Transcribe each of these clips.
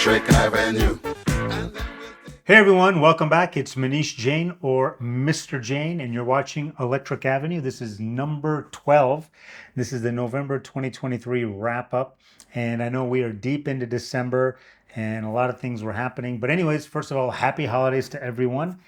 Electric Avenue. Hey everyone, welcome back. It's Manish Jain or Mr. Jain, and you're watching Electric Avenue. This is number 12. This is the November 2023 wrap up. And I know we are deep into December and a lot of things were happening. But, anyways, first of all, happy holidays to everyone.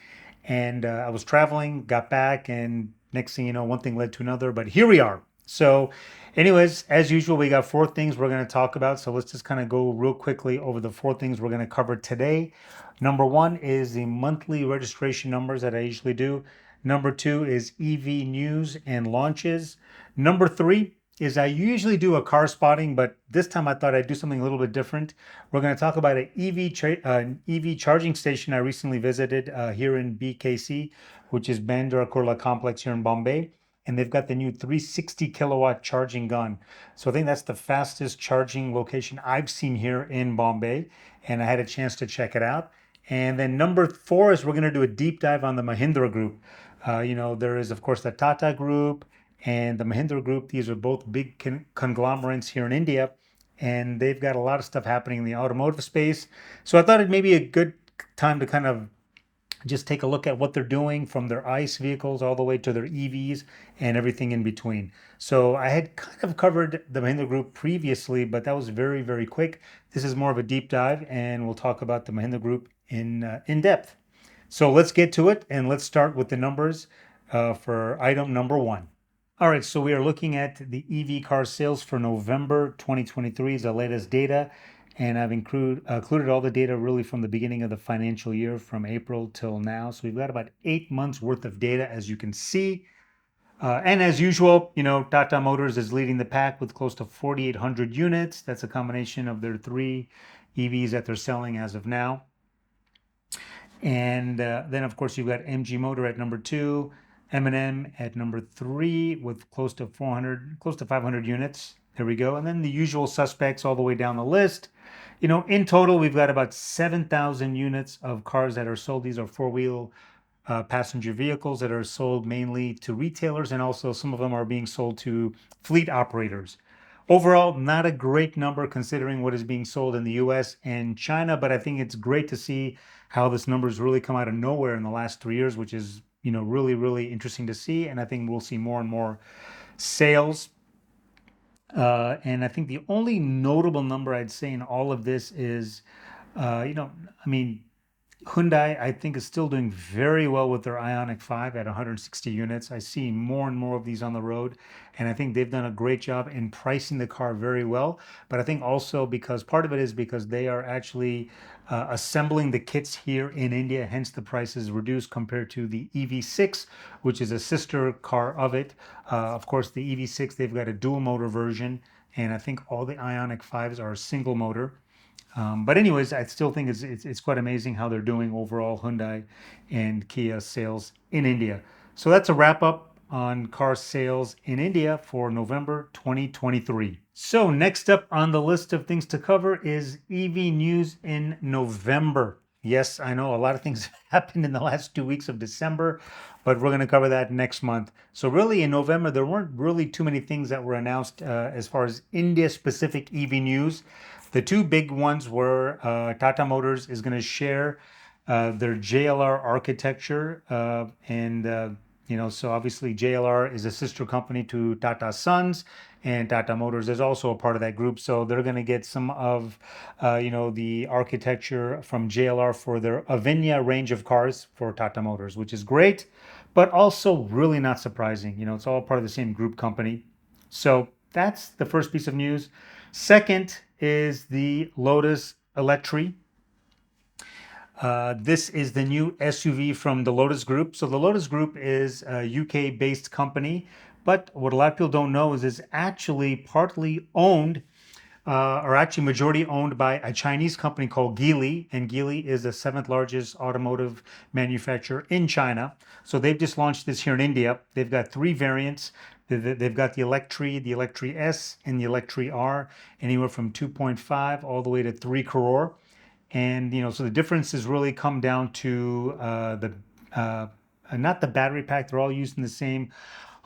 And I was traveling, got back, and next thing you know, one thing led to another. But here we are. So, anyways, as usual, we got four things we're going to talk about. So let's just kind of go real quickly over the four things we're going to cover today. Number one is the monthly registration numbers that I usually do. Number two is EV news and launches. Number three is I usually do a car spotting, but this time I thought I'd do something a little bit different. We're going to talk about an EV charging station I recently visited here in BKC, which is Bandra Kurla Complex here in Bombay. And they've got the new 360 kilowatt charging gun. So I think that's the fastest charging location I've seen here in Bombay. And I had a chance to check it out. And then number four is we're going to do a deep dive on the Mahindra group. There is, of course, the Tata group and the Mahindra group. These are both big conglomerates here in India, and they've got a lot of stuff happening in the automotive space. So I thought it may be a good time to kind of just take a look at what they're doing from their ICE vehicles all the way to their EVs and everything in between. So I had kind of covered the Mahindra Group previously, but that was very, very quick. This is more of a deep dive, and we'll talk about the Mahindra Group in depth. So let's get to it, and let's start with the numbers for item number one. All right, so we are looking at the EV car sales for November 2023 is the latest data, and I've included all the data really from the beginning of the financial year from April till now. So we've got about 8 months worth of data, as you can see. And as usual, Tata Motors is leading the pack with close to 4,800 units. That's a combination of their three EVs that they're selling as of now. And then, of course, you've got MG Motor at number two, M&M at number three with close to 500 units. There we go. And then the usual suspects all the way down the list. In total, we've got about 7,000 units of cars that are sold. These are four-wheel passenger vehicles that are sold mainly to retailers, and also some of them are being sold to fleet operators. Overall, not a great number considering what is being sold in the US and China, but I think it's great to see how this number has really come out of nowhere in the last 3 years, which is, really, really interesting to see. And I think we'll see more and more sales. And I think the only notable number I'd say in all of this is, Hyundai, I think, is still doing very well with their Ioniq 5 at 160 units. I see more and more of these on the road, and I think they've done a great job in pricing the car very well. But I think also because part of it is because they are actually assembling the kits here in India, hence the price is reduced compared to the EV6, which is a sister car of it. Of course, the EV6, they've got a dual motor version, and I think all the Ioniq 5s are single motor. But anyways, I still think it's quite amazing how they're doing overall, Hyundai and Kia sales in India. So that's a wrap up on car sales in India for November 2023. So next up on the list of things to cover is EV news in November. Yes, I know a lot of things happened in the last 2 weeks of December, but we're going to cover that next month. So really in November, there weren't really too many things that were announced as far as India-specific EV news. The two big ones were Tata Motors is going to share their JLR architecture. So obviously JLR is a sister company to Tata Sons, and Tata Motors is also a part of that group. So they're going to get some of, the architecture from JLR for their Avinya range of cars for Tata Motors, which is great, but also really not surprising. It's all part of the same group company. So that's the first piece of news. Second is the Lotus Eletre. This is the new SUV from the Lotus Group. So the Lotus Group is a UK-based company, but what a lot of people don't know is it's actually partly owned, or actually majority owned by a Chinese company called Geely, and Geely is the seventh largest automotive manufacturer in China. So they've just launched this here in India. They've got three variants. They've got the Eletre S, and the Eletre R, anywhere from 2.5 all the way to 3 crore. And so the differences really come down to not the battery pack. They're all using the same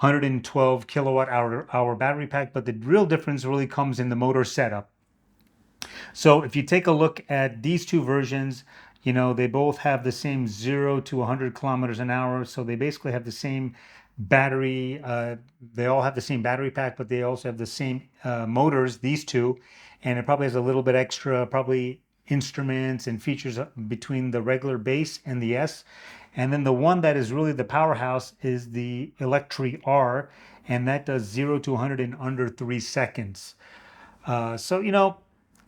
112 kilowatt hour battery pack, but the real difference really comes in the motor setup. So if you take a look at these two versions, they both have the same 0 to 100 kilometers an hour. So they basically have the same battery. They all have the same battery pack, but they also have the same motors, these two. And it probably has a little bit extra, probably instruments and features between the regular base and the S. And then the one that is really the powerhouse is the Electri R, and that does 0 to 100 in under 3 seconds. So,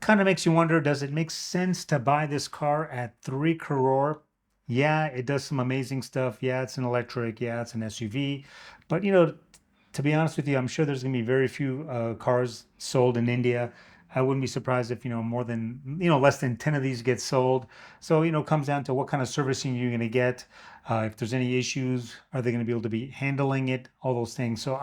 kind of makes you wonder, does it make sense to buy this car at 3 crore? Yeah, it does some amazing stuff. Yeah, it's an electric. Yeah, it's an SUV. But, to be honest with you, I'm sure there's going to be very few cars sold in India. I wouldn't be surprised if, more than, less than 10 of these get sold. So, it comes down to what kind of servicing you're going to get. If there's any issues, are they going to be able to be handling it? All those things. So,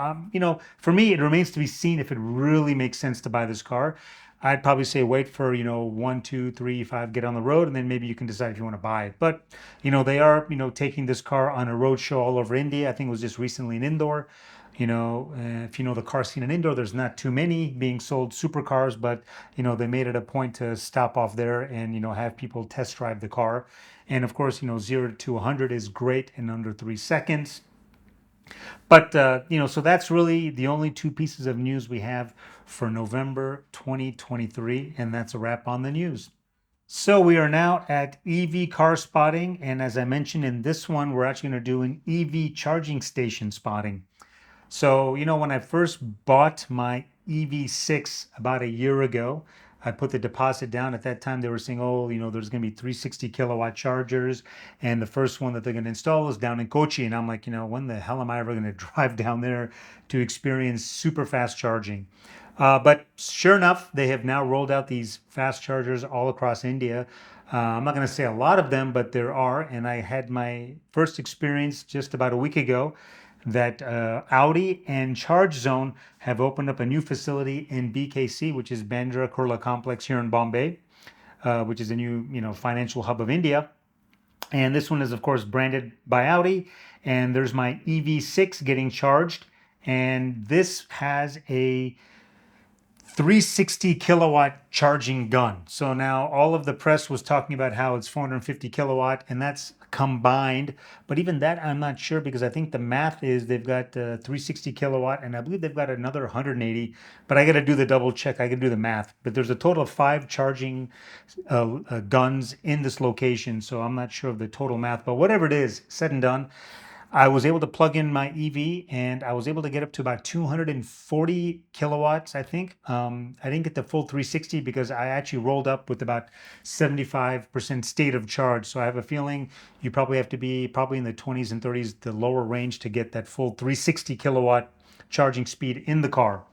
for me, it remains to be seen if it really makes sense to buy this car. I'd probably say wait for, 1, 2, 3, 5, get on the road, and then maybe you can decide if you want to buy it. But, they are, taking this car on a road show all over India. I think it was just recently in Indore. If you know the car scene in Indore, there's not too many being sold supercars, but they made it a point to stop off there and have people test drive the car. And of course, 0 to 100 is great in under 3 seconds. But so that's really the only two pieces of news we have for November 2023, and that's a wrap on the news. So we are now at EV car spotting, and as I mentioned in this one, we're actually going to do an EV charging station spotting. So, when I first bought my EV6 about a year ago, I put the deposit down. At that time, they were saying, oh, there's going to be 360 kilowatt chargers. And the first one that they're going to install is down in Kochi. And I'm like, when the hell am I ever going to drive down there to experience super fast charging? But sure enough, they have now rolled out these fast chargers all across India. I'm not going to say a lot of them, but there are. And I had my first experience just about a week ago that Audi and Charge Zone have opened up a new facility in BKC, which is Bandra Kurla Complex here in Bombay, which is a new financial hub of India. And this one is, of course, branded by Audi. And there's my EV6 getting charged. And this has a 360 kilowatt charging gun. So now all of the press was talking about how it's 450 kilowatt, and that's combined. But even that, I'm not sure, because I think the math is they've got 360 kilowatt, and I believe they've got another 180. But I got to do the double check. I got to do the math. But there's a total of 5 charging guns in this location. So I'm not sure of the total math. But whatever it is, said and done, I was able to plug in my EV, and I was able to get up to about 240 kilowatts, I think. I didn't get the full 360 because I actually rolled up with about 75% state of charge. So I have a feeling you probably have to be probably in the 20s and 30s, the lower range, to get that full 360 kilowatt charging speed in the car.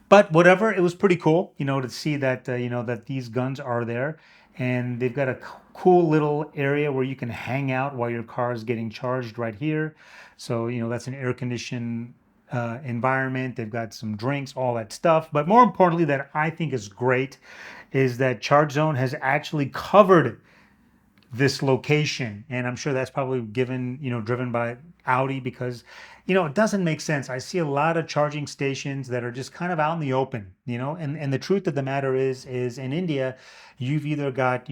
But whatever, it was pretty cool, to see that, that these guns are there, and they've got a cool little area where you can hang out while your car is getting charged right here. So, that's an air conditioned environment. They've got some drinks, all that stuff. But more importantly, that I think is great, is that Charge Zone has actually covered this location, and I'm sure that's probably driven by Audi, because it doesn't make sense. I see a lot of charging stations that are just kind of out in the open, and the truth of the matter is in India, you've either got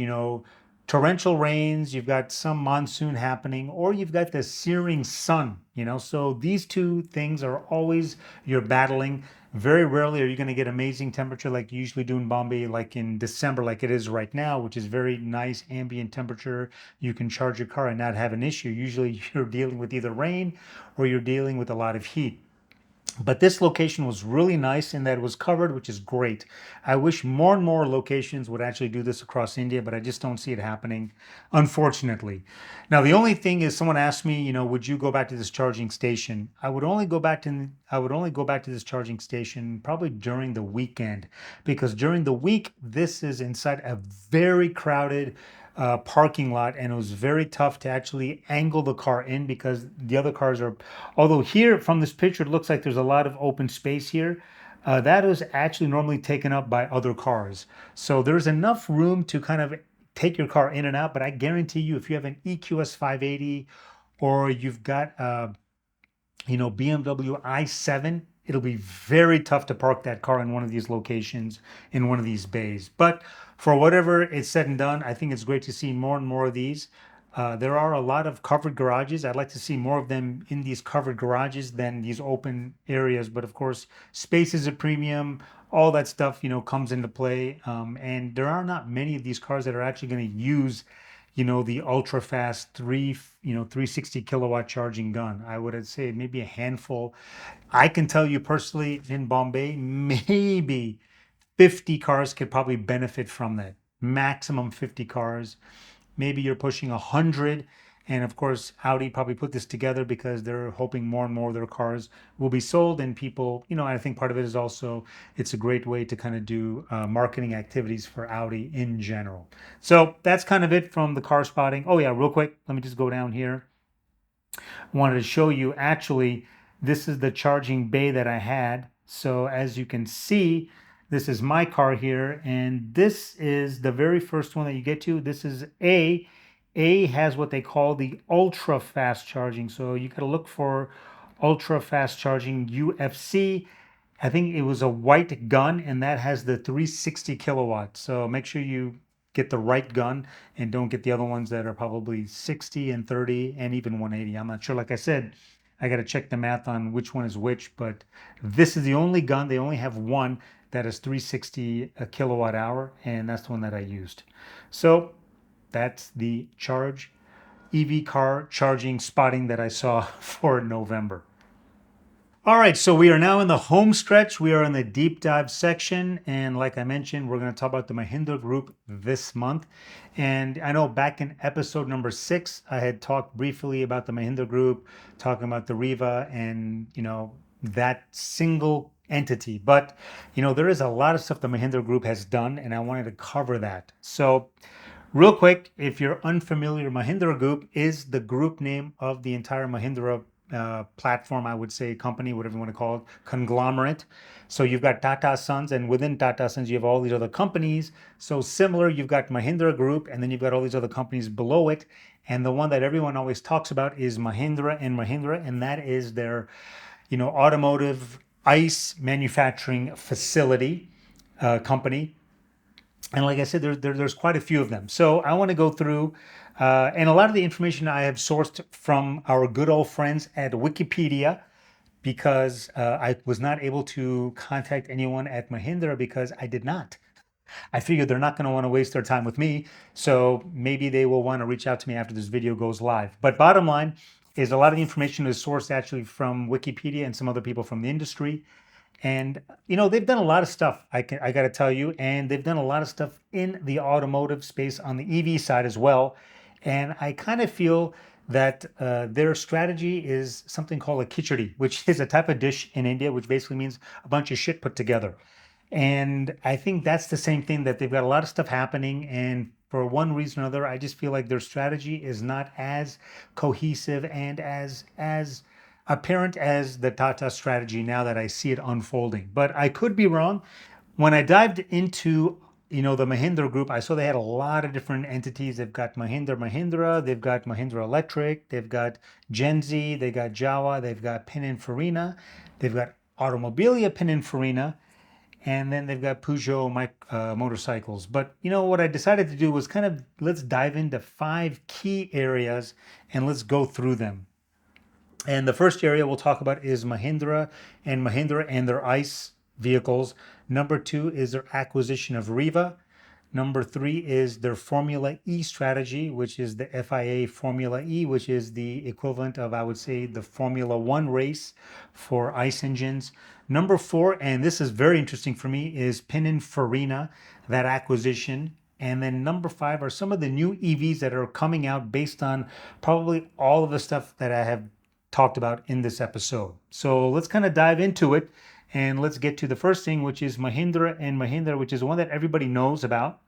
torrential rains, you've got some monsoon happening, or you've got the searing sun. So these two things are always, you're battling. Very rarely are you going to get amazing temperature like you usually do in Bombay, like in December, like it is right now, which is very nice ambient temperature. You can charge your car and not have an issue. Usually you're dealing with either rain or you're dealing with a lot of heat. But this location was really nice in that it was covered, which is great. I wish more and more locations would actually do this across India, but I just don't see it happening, unfortunately. Now, the only thing is, someone asked me, would you go back to this charging station? I would only go back to this charging station probably during the weekend, because during the week, this is inside a very crowded parking lot, and it was very tough to actually angle the car in, because the other cars are, although here from this picture it looks like there's a lot of open space here, that is actually normally taken up by other cars. So there's enough room to kind of take your car in and out. But I guarantee you, if you have an EQS 580, or you've got BMW i7, it'll be very tough to park that car in one of these locations, in one of these bays. But for whatever it's said and done, I think it's great to see more and more of these. There are a lot of covered garages. I'd like to see more of them in these covered garages than these open areas. But of course, space is a premium. All that stuff, comes into play. And there are not many of these cars that are actually going to use, the ultra fast 360 kilowatt charging gun. I would say maybe a handful. I can tell you personally in Bombay, maybe 50 cars could probably benefit from that. Maximum 50 cars. Maybe you're pushing 100. And of course, Audi probably put this together because they're hoping more and more of their cars will be sold. And people, I think part of it is also it's a great way to kind of do marketing activities for Audi in general. So that's kind of it from the car spotting. Oh, yeah, real quick, let me just go down here. Wanted to show you actually, this is the charging bay that I had. So as you can see, this is my car here, and this is the very first one that you get to. This is A. A has what they call the ultra fast charging. So you got to look for ultra fast charging UFC. I think it was a white gun, and that has the 360 kilowatts. So make sure you get the right gun and don't get the other ones that are probably 60 and 30 and even 180. I'm not sure. Like I said, I got to check the math on which one is which, but this is the only gun. They only have one that is 360 a kilowatt hour, and that's the one that I used. So that's the charge EV car charging spotting that I saw for November. All right, so we are now in the home stretch. We are in the deep dive section. And like I mentioned, we're going to talk about the Mahindra Group this month. And I know back in episode number 6, I had talked briefly about the Mahindra Group, talking about the Riva and, that single entity. But, there is a lot of stuff the Mahindra Group has done, and I wanted to cover that. So real quick, if you're unfamiliar, Mahindra Group is the group name of the entire Mahindra platform, I would say, company, whatever you want to call it, conglomerate. So you've got Tata Sons, and within Tata Sons, you have all these other companies. So similar, you've got Mahindra Group, and then you've got all these other companies below it. And the one that everyone always talks about is Mahindra and Mahindra, and that is their, automotive ICE manufacturing facility company. And like I said, there's quite a few of them. So I want to go through, and a lot of the information I have sourced from our good old friends at Wikipedia, because I was not able to contact anyone at Mahindra because I did not. I figured they're not going to want to waste their time with me, so maybe they will want to reach out to me after this video goes live. But bottom line is a lot of the information is sourced actually from Wikipedia and some other people from the industry. And they've done a lot of stuff, I got to tell you, and they've done a lot of stuff in the automotive space on the EV side as well. And I kind of feel that their strategy is something called a khichdi, which is a type of dish in India, which basically means a bunch of shit put together. And I think that's the same thing, that they've got a lot of stuff happening, and for one reason or another, I just feel like their strategy is not as cohesive and as apparent as the Tata strategy now that I see it unfolding. But I could be wrong. When I dived into the Mahindra Group, I saw they had a lot of different entities. They've got Mahindra, they've got Mahindra Electric, they've got Genzi, they've got Jawa, they've got Pininfarina, they've got Automobilia Pininfarina, and then they've got Peugeot motorcycles. But what I decided to do was kind of, let's dive into 5 key areas and let's go through them. And the first area we'll talk about is Mahindra and their ICE vehicles. Number 2 is their acquisition of Riva. Number 3 is their Formula E strategy, which is the FIA Formula E, which is the equivalent of, I would say, the Formula One race for ICE engines. Number 4, and this is very interesting for me, is Pininfarina, that acquisition. And then number 5 are some of the new EVs that are coming out based on probably all of the stuff that I have talked about in this episode. So let's kind of dive into it, and let's get to the first thing, which is Mahindra and Mahindra, which is one that everybody knows about.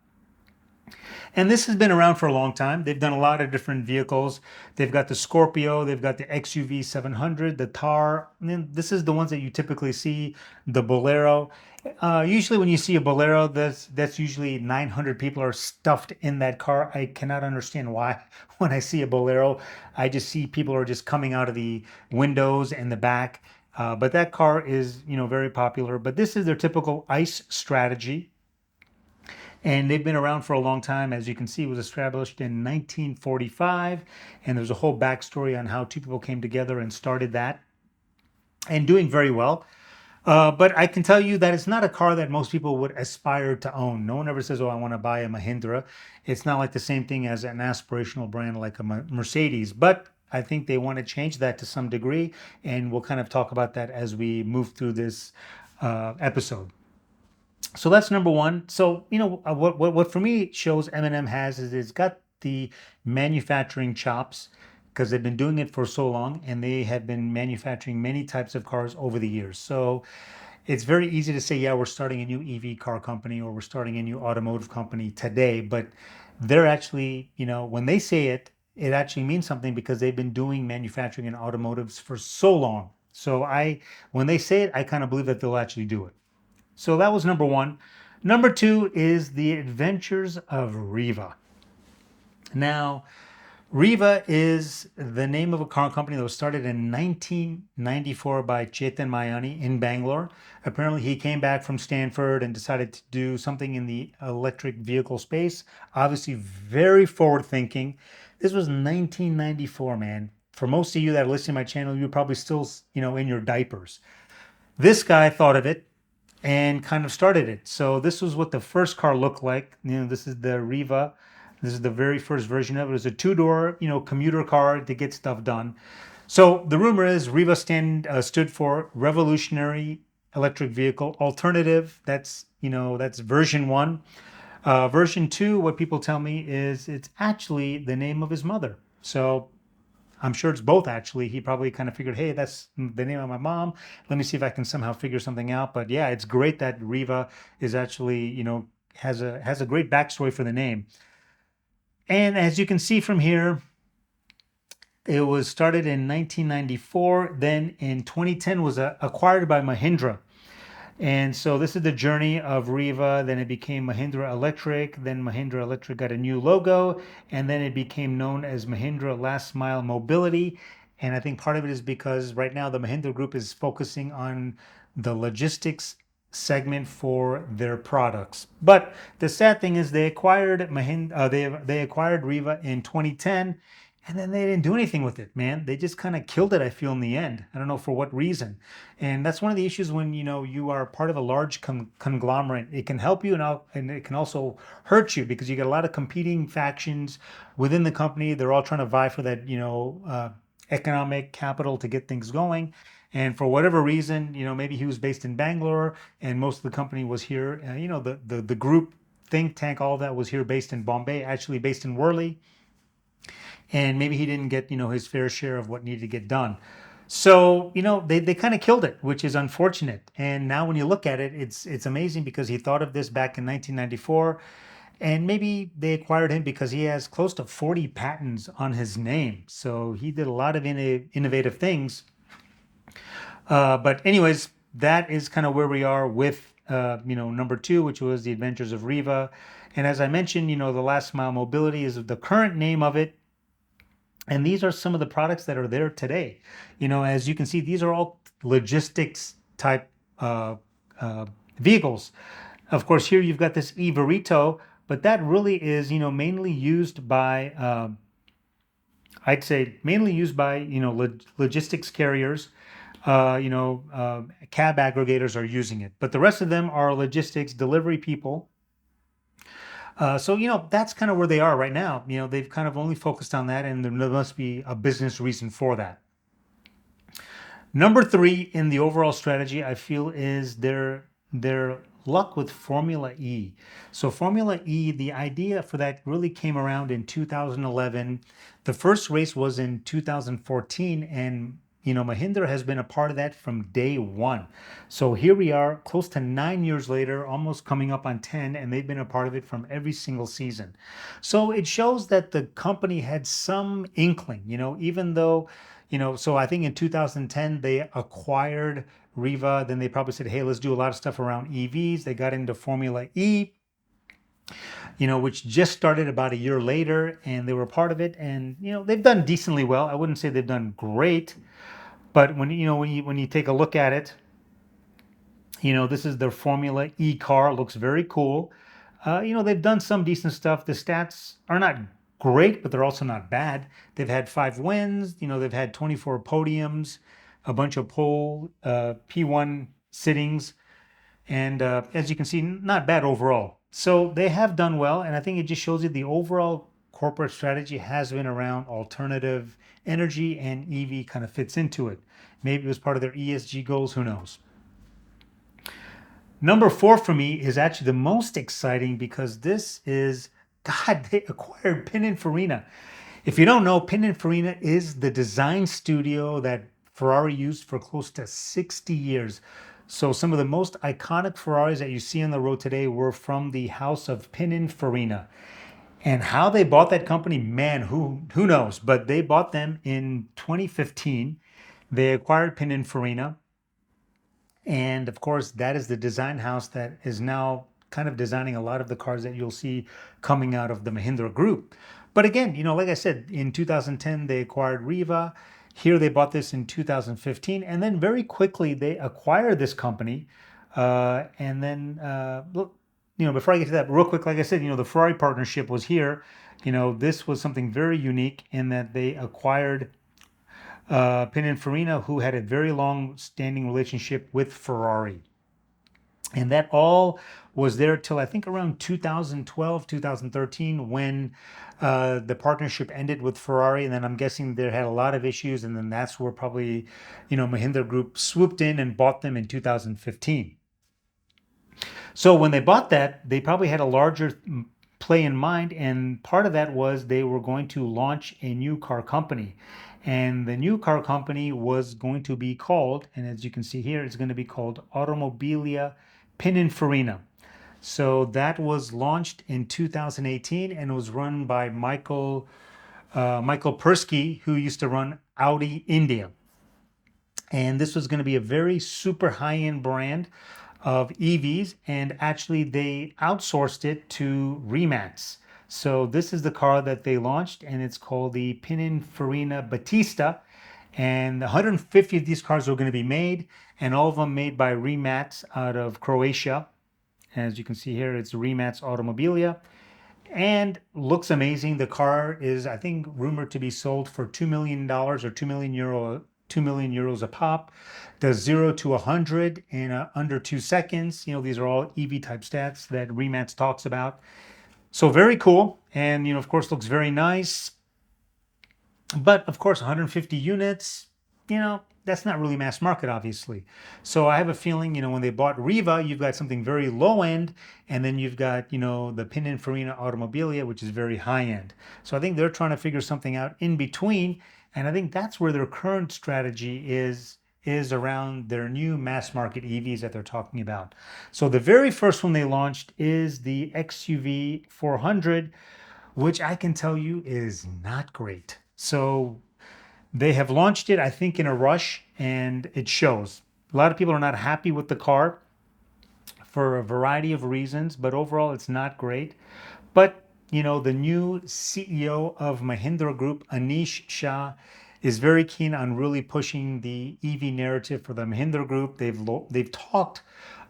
And this has been around for a long time. They've done a lot of different vehicles. They've got the Scorpio, they've got the XUV 700, the Thar. And then this is the ones that you typically see, the Bolero. Usually when you see a Bolero, that's usually 900 people are stuffed in that car. I cannot understand why. When I see a Bolero, I just see people are just coming out of the windows and the back. But that car is, very popular. But this is their typical ICE strategy. And they've been around for a long time. As you can see, it was established in 1945. And there's a whole backstory on how two people came together and started that and doing very well. But I can tell you that it's not a car that most people would aspire to own. No one ever says, "Oh, I want to buy a Mahindra." It's not like the same thing as an aspirational brand like a Mercedes. But I think they want to change that to some degree, and we'll kind of talk about that as we move through this episode. So that's number one. So what for me shows M&M has is it's got the manufacturing chops because they've been doing it for so long and they have been manufacturing many types of cars over the years. So it's very easy to say, yeah, we're starting a new EV car company or we're starting a new automotive company today, but they're actually, when they say it, it actually means something because they've been doing manufacturing and automotives for so long. So when they say it, I kind of believe that they'll actually do it. So that was number one. Number two is The Adventures of Riva. Now, Riva is the name of a car company that was started in 1994 by Chetan Mayani in Bangalore. Apparently, he came back from Stanford and decided to do something in the electric vehicle space. Obviously, very forward thinking. This was 1994, man. For most of you that are listening to my channel, you're probably still, in your diapers. This guy thought of it and kind of started it. So this was what the first car looked like. This is the Riva. This is the very first version of it. It was a two-door, commuter car to get stuff done. So the rumor is Riva stood for Revolutionary Electric Vehicle Alternative. That's version one. Version two, what people tell me is it's actually the name of his mother. So I'm sure it's both actually. He probably kind of figured, hey, that's the name of my mom. Let me see if I can somehow figure something out. But yeah, it's great that Riva is actually, has a great backstory for the name. And as you can see from here, it was started in 1994. Then in 2010 was acquired by Mahindra. And so this is the journey of Riva. Then it became Mahindra Electric. Then Mahindra Electric got a new logo. And then it became known as Mahindra Last Mile Mobility. And I think part of it is because right now the Mahindra Group is focusing on the logistics segment for their products. But the sad thing is they acquired they acquired Riva in 2010 and then they didn't do anything with it, man. They just kind of killed it, I feel, in the end. I don't know for what reason. And that's one of the issues when, you are part of a large conglomerate. It can help you and it can also hurt you because you get a lot of competing factions within the company. They're all trying to vie for that, economic capital to get things going. And for whatever reason, maybe he was based in Bangalore and most of the company was here. The group think tank, all of that was here based in Bombay, actually based in Worli. And maybe he didn't get, his fair share of what needed to get done. So, they kind of killed it, which is unfortunate. And now when you look at it, it's amazing because he thought of this back in 1994. And maybe they acquired him because he has close to 40 patents on his name. So he did a lot of innovative things. But anyways, that is kind of where we are with, number two, which was The Adventures of Riva. And as I mentioned, the Last Mile Mobility is the current name of it. And these are some of the products that are there today. As you can see, these are all logistics type vehicles. Of course, here you've got this e-Verito, but that really is, mainly used by, I'd say, mainly used by, logistics carriers. Cab aggregators are using it, but the rest of them are logistics delivery people. So that's kind of where they are right now. They've kind of only focused on that, and there must be a business reason for that. Number three in the overall strategy, I feel, is their luck with Formula E. So Formula E, the idea for that really came around in 2011. The first race was in 2014, and Mahindra has been a part of that from day one. So here we are, close to 9 years later, almost coming up on 10, and they've been a part of it from every single season. So it shows that the company had some inkling, even though, so I think in 2010 they acquired Riva. Then they probably said, hey, let's do a lot of stuff around EVs. They got into Formula E, which just started about a year later, and they were part of it. And, they've done decently well. I wouldn't say they've done great, But when you take a look at it, this is their Formula E car. Looks very cool. They've done some decent stuff. The stats are not great, but they're also not bad. They've had 5 wins. They've had 24 podiums, a bunch of pole P1 sittings, and as you can see, not bad overall. So they have done well, and I think it just shows you the overall corporate strategy has been around alternative energy, and EV kind of fits into it. Maybe it was part of their ESG goals. Who knows? Number 4 for me is actually the most exciting because this is, God, they acquired Pininfarina. If you don't know, Pininfarina is the design studio that Ferrari used for close to 60 years. So some of the most iconic Ferraris that you see on the road today were from the house of Pininfarina. And how they bought that company, man, who knows? But they bought them in 2015. They acquired Pininfarina. And of course, that is the design house that is now kind of designing a lot of the cars that you'll see coming out of the Mahindra group. But again, like I said, in 2010, they acquired Riva. Here they bought this in 2015. And then very quickly, they acquired this company. And then, look, before I get to that, real quick, like I said, the Ferrari partnership was here. This was something very unique in that they acquired Pininfarina, who had a very long-standing relationship with Ferrari. And that all was there till I think around 2012, 2013, when the partnership ended with Ferrari. And then I'm guessing they had a lot of issues. And then that's where probably, Mahindra Group swooped in and bought them in 2015. So when they bought that, they probably had a larger play in mind, and part of that was they were going to launch a new car company. And the new car company was going to be called, and as you can see here, it's going to be called Automobilia Pininfarina. So that was launched in 2018 and was run by Michael Persky, who used to run Audi India. And this was going to be a very super high-end brand of EVs, and actually they outsourced it to Rimac. So this is the car that they launched, and it's called the Pininfarina Battista. And 150 of these cars are going to be made, and all of them made by Rimac out of Croatia. As you can see here, it's Rimac Automobilia, and looks amazing. The car is, I think, rumored to be sold for $2 million or €2 million, €2 million a pop. Does 0 to 100 in under 2 seconds. These are all EV type stats that Rimac talks about. So very cool, and of course, looks very nice. But of course, 150 units, that's not really mass market, obviously. So I have a feeling, when they bought Riva, you've got something very low end, and then you've got, the Pininfarina Automobilia, which is very high end. So I think they're trying to figure something out in between, and I think that's where their current strategy is around their new mass market EVs that they're talking about. So the very first one they launched is the XUV 400, which I can tell you is not great. So they have launched it, I think, in a rush, and it shows. A lot of people are not happy with the car for a variety of reasons, but overall, it's not great. But, the new CEO of Mahindra Group, Anish Shah, is very keen on really pushing the EV narrative for the Mahindra Group. They've talked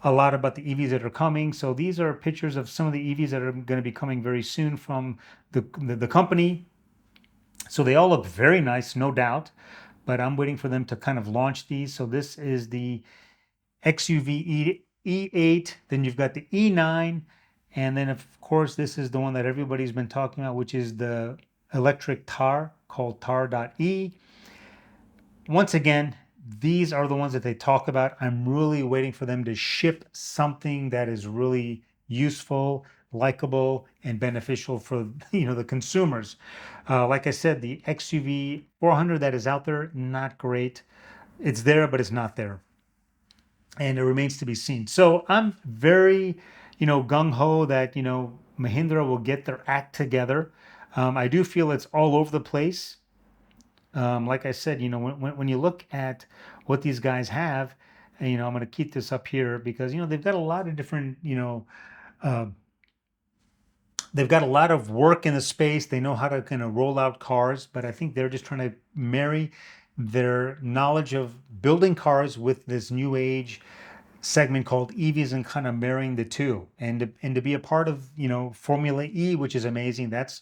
a lot about the EVs that are coming. So these are pictures of some of the EVs that are going to be coming very soon from the company. So they all look very nice, no doubt, but I'm waiting for them to kind of launch these. So this is the XUV E8, then you've got the E9, and then of course this is the one that everybody's been talking about, which is the electric Tar called Tar.E. Once again, these are the ones that they talk about. I'm really waiting for them to ship something that is really useful, likable, and beneficial for the consumers. Like I said, the XUV 400 that is out there, not great. It's there, but it's not there, and it remains to be seen. So I'm very, gung ho that Mahindra will get their act together. I do feel it's all over the place. Like I said, when you look at what these guys have, and, I'm going to keep this up here because, they've got a lot of different, uh, they've got a lot of work in the space. They know how to kind of roll out cars, but I think they're just trying to marry their knowledge of building cars with this new age segment called EVs and kind of marrying the two, and to be a part of Formula E, which is amazing. That's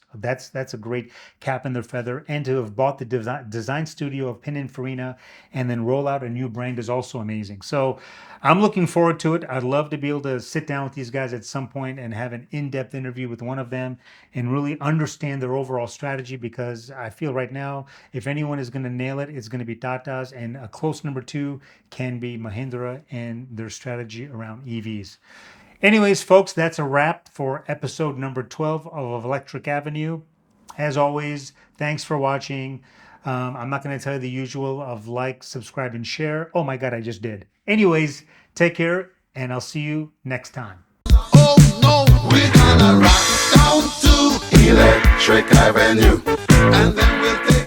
a great cap in their feather, and to have bought the design studio of Pininfarina and then roll out a new brand is also amazing. So I'm looking forward to it. I'd love to be able to sit down with these guys at some point and have an in-depth interview with one of them and really understand their overall strategy, because I feel right now, if anyone is going to nail it, it's going to be Tata's, and a close number two can be Mahindra and their strategy around EVs. Anyways, folks, that's a wrap for episode number 12 of Electric Avenue. As always, thanks for watching. I'm not going to tell you the usual of like, subscribe, and share. Oh my God, I just did. Anyways, take care, and I'll see you next time. Oh no, we're gonna rock down to Electric Avenue, and then we'll take